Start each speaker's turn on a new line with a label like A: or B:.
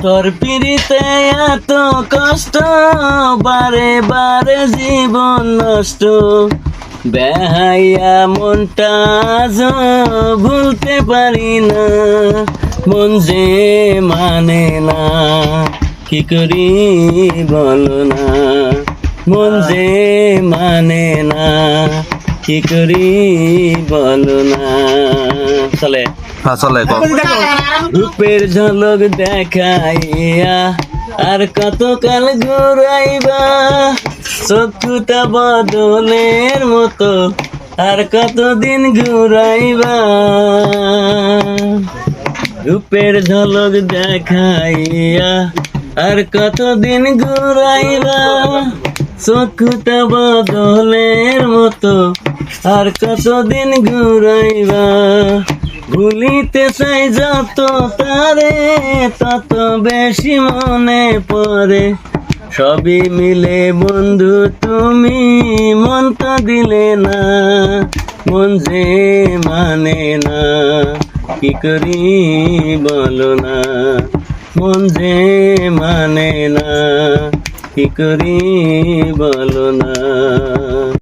A: তোর পিড়িতে এত কষ্ট, বারে বারে জীবন নষ্ট, বেহাইয়া মনটা আজও ভুলতে পারি না, মন যে মানে না, কি করি বলো না, মন যে মানে না, কি করি বলো না। চলে
B: চলে
A: রূপের ঝলক দেখাইয়া আর কতকাল ঘুরাইবা, চক্ষুটা বদলের মতো আর কতদিন ঘুরাইবা, রূপের ঝলক দেখাইয়া আর কতদিন ঘুরাইবা, চক্ষুটা বদলের মতো আর কতদিন ঘুরাইবা, ভুলিতে চাই যত তারে তত বেশি মনে পড়ে, সবই মিলে বন্ধু তুমি মন তো দিলে না, মন যে মানে না, কি করি বলো না, মন যে মানে না, কি করি বলো না।